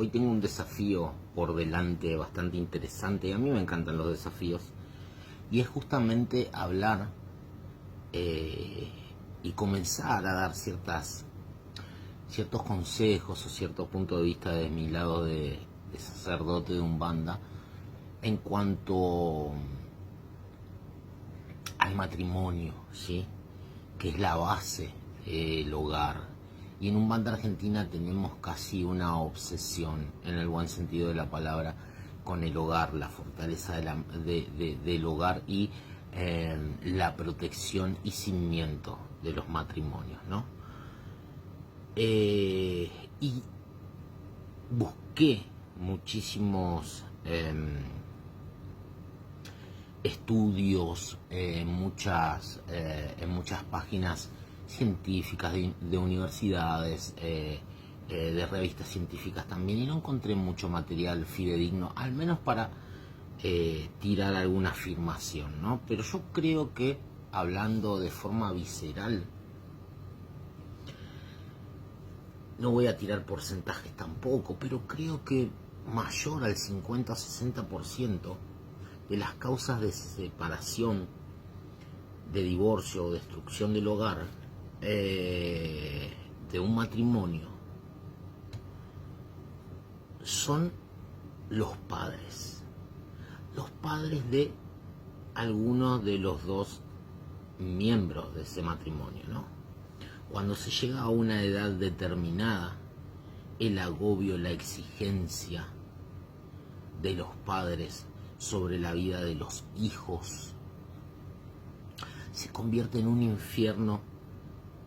Hoy tengo un desafío por delante bastante interesante. A mí me encantan los desafíos. Y es justamente hablar y comenzar a dar ciertos consejos o ciertos puntos de vista desde mi lado de sacerdote de Umbanda en cuanto al matrimonio, ¿sí? Que es la base del hogar. Y en Umbanda Argentina tenemos casi una obsesión, en el buen sentido de la palabra, con el hogar, la fortaleza del hogar y la protección y cimiento de los matrimonios, ¿no? Y busqué muchísimos estudios en muchas páginas científicas de universidades, de revistas científicas también, y no encontré mucho material fidedigno, al menos para tirar alguna afirmación, ¿no? Pero yo creo que, hablando de forma visceral, no voy a tirar porcentajes tampoco, pero creo que mayor al 50 o 60% de las causas de separación, de divorcio o destrucción del hogar, de un matrimonio, son los padres de alguno de los dos miembros de ese matrimonio, ¿no? Cuando se llega a una edad determinada, el agobio, la exigencia de los padres sobre la vida de los hijos se convierte en un infierno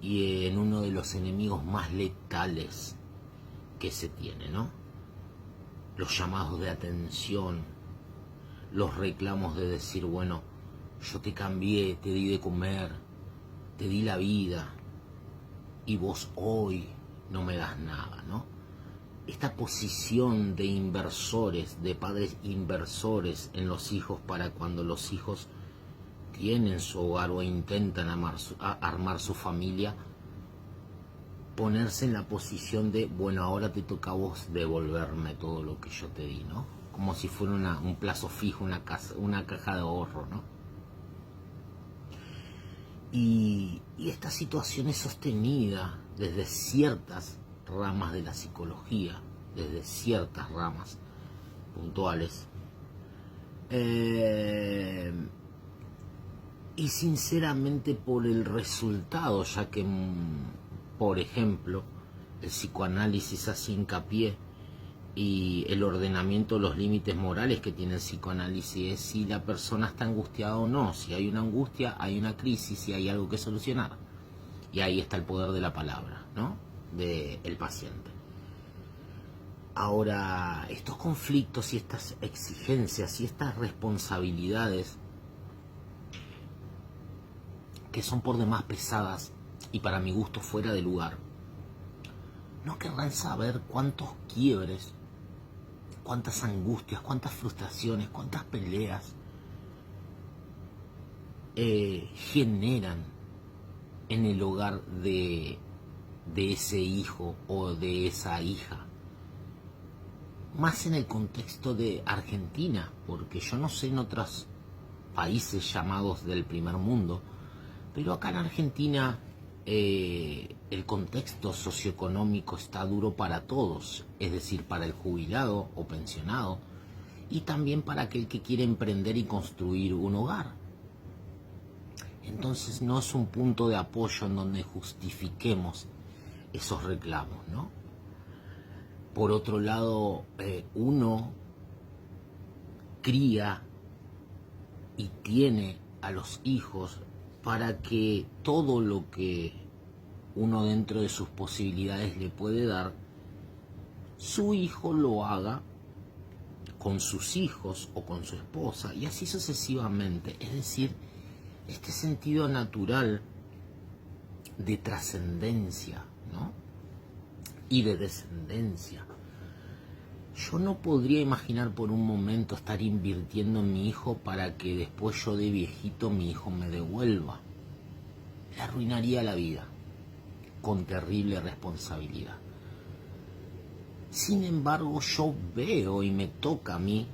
y en uno de los enemigos más letales que se tiene, ¿no? Los llamados de atención, los reclamos de decir, bueno, yo te cambié, te di de comer, te di la vida, y vos hoy no me das nada, ¿no? Esta posición de inversores, de padres inversores en los hijos, para cuando los hijos tienen su hogar o intentan armar su familia, ponerse en la posición de, bueno, ahora te toca a vos devolverme todo lo que yo te di, ¿no? Como si fuera un plazo fijo, una caja de ahorro, ¿no? Y esta situación es sostenida desde ciertas ramas de la psicología, desde ciertas ramas puntuales. Y sinceramente por el resultado, ya que, por ejemplo, el psicoanálisis hace hincapié, y el ordenamiento, los límites morales que tiene el psicoanálisis es si la persona está angustiada o no. Si hay una angustia, hay una crisis y hay algo que solucionar. Y ahí está el poder de la palabra, ¿no? Del paciente. Ahora, estos conflictos y estas exigencias y estas responsabilidades, que son por demás pesadas y para mi gusto fuera de lugar, no querrán saber cuántos quiebres, cuántas angustias, cuántas frustraciones, cuántas peleas generan en el hogar de ese hijo o de esa hija. Más en el contexto de Argentina, porque yo no sé en otros países llamados del primer mundo, pero acá en Argentina el contexto socioeconómico está duro para todos, es decir, para el jubilado o pensionado, y también para aquel que quiere emprender y construir un hogar. Entonces no es un punto de apoyo en donde justifiquemos esos reclamos, ¿no? Por otro lado, uno cría y tiene a los hijos para que todo lo que uno dentro de sus posibilidades le puede dar, su hijo lo haga con sus hijos o con su esposa, y así sucesivamente. Es decir, este sentido natural de trascendencia, ¿no? Y de descendencia. Yo no podría imaginar por un momento estar invirtiendo en mi hijo para que después yo de viejito mi hijo me devuelva. Le arruinaría la vida con terrible responsabilidad. Sin embargo, yo veo y me toca a mí,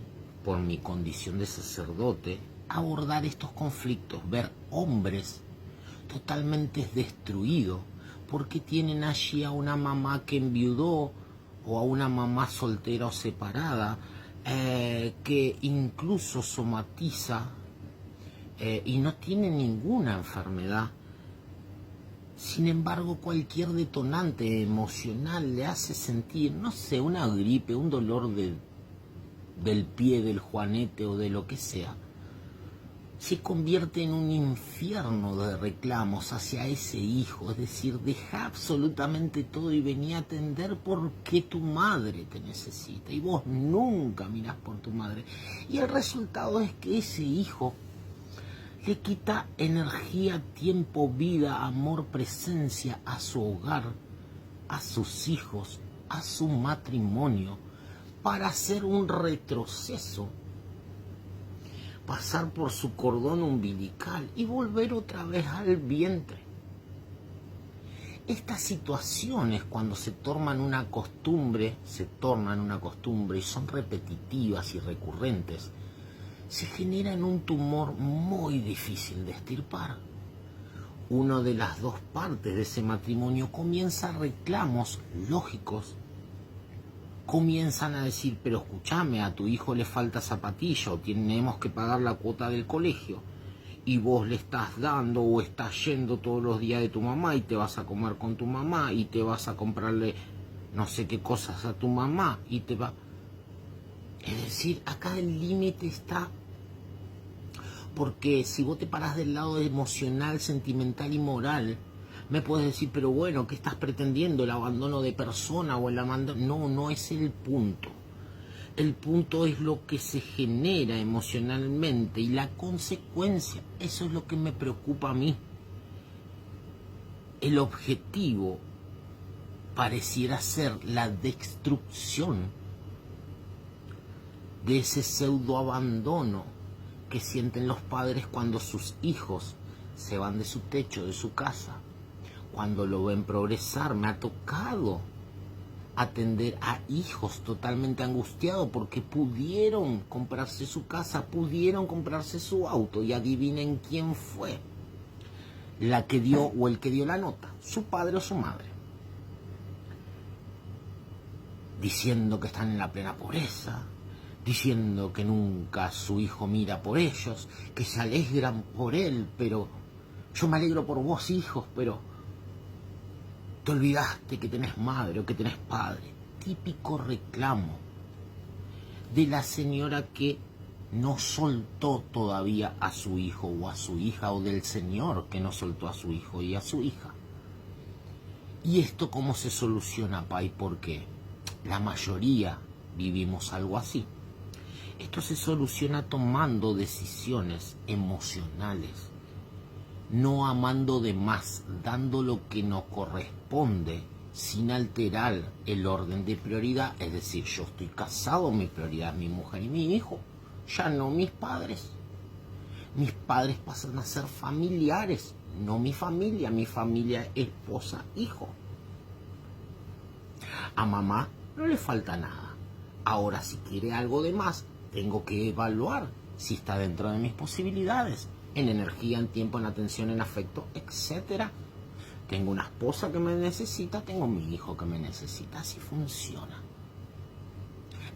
por mi condición de sacerdote, abordar estos conflictos, ver hombres totalmente destruidos porque tienen allí a una mamá que enviudó o a una mamá soltera o separada, que incluso somatiza y no tiene ninguna enfermedad. Sin embargo, cualquier detonante emocional le hace sentir, no sé, una gripe, un dolor del pie, del juanete o de lo que sea. Se convierte en un infierno de reclamos hacia ese hijo. Es decir, deja absolutamente todo y vení a atender porque tu madre te necesita. Y vos nunca mirás por tu madre. Y el resultado es que ese hijo le quita energía, tiempo, vida, amor, presencia a su hogar, a sus hijos, a su matrimonio, para hacer un retroceso, pasar por su cordón umbilical y volver otra vez al vientre. Estas situaciones, cuando se tornan una costumbre y son repetitivas y recurrentes, se generan un tumor muy difícil de extirpar. Una de las dos partes de ese matrimonio comienza reclamos lógicos. Comienzan a decir, pero escúchame, a tu hijo le falta zapatilla o tenemos que pagar la cuota del colegio. Y vos le estás dando o estás yendo todos los días de tu mamá y te vas a comer con tu mamá y te vas a comprarle no sé qué cosas a tu mamá y te va... Es decir, acá el límite está, porque si vos te parás del lado emocional, sentimental y moral, me puedes decir, pero bueno, ¿qué estás pretendiendo? ¿El abandono de persona o el abandono? No, no es el punto. El punto es lo que se genera emocionalmente y la consecuencia. Eso es lo que me preocupa a mí. El objetivo pareciera ser la destrucción de ese pseudo abandono que sienten los padres cuando sus hijos se van de su techo, de su casa, cuando lo ven progresar. Me ha tocado atender a hijos totalmente angustiados porque pudieron comprarse su casa, pudieron comprarse su auto, y adivinen quién fue la que dio o el que dio la nota, su padre o su madre, diciendo que están en la plena pobreza, diciendo que nunca su hijo mira por ellos, que se alegran por él, pero yo me alegro por vos, hijos, pero te olvidaste que tenés madre o que tenés padre. Típico reclamo de la señora que no soltó todavía a su hijo o a su hija, o del señor que no soltó a su hijo y a su hija. ¿Y esto cómo se soluciona, Pai? Porque la mayoría vivimos algo así. Esto se soluciona tomando decisiones emocionales, no amando de más, dando lo que nos corresponde sin alterar el orden de prioridad. Es decir, yo estoy casado, mi prioridad es mi mujer y mi hijo, ya no mis padres. Mis padres pasan a ser familiares, no mi familia esposa, hijo. A mamá no le falta nada. Ahora, si quiere algo de más, tengo que evaluar si está dentro de mis posibilidades, en energía, en tiempo, en atención, en afecto, etc. Tengo una esposa que me necesita, tengo mi hijo que me necesita, así funciona.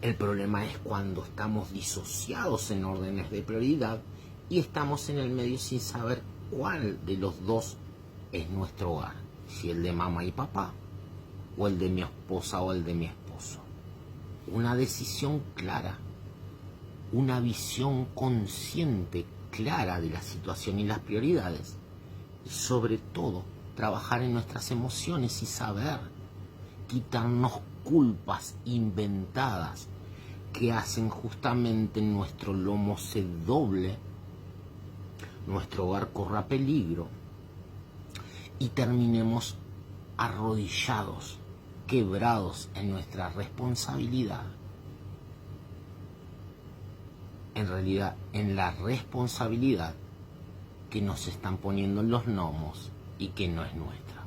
El problema es cuando estamos disociados en órdenes de prioridad y estamos en el medio sin saber cuál de los dos es nuestro hogar, si el de mamá y papá, o el de mi esposa o el de mi esposo. Una decisión clara, una visión consciente, clara de la situación y las prioridades, y sobre todo trabajar en nuestras emociones y saber quitarnos culpas inventadas que hacen justamente nuestro lomo se doble, nuestro hogar corra peligro y terminemos arrodillados, quebrados en nuestra responsabilidad. En realidad, en la responsabilidad que nos están poniendo en los gnomos y que no es nuestra.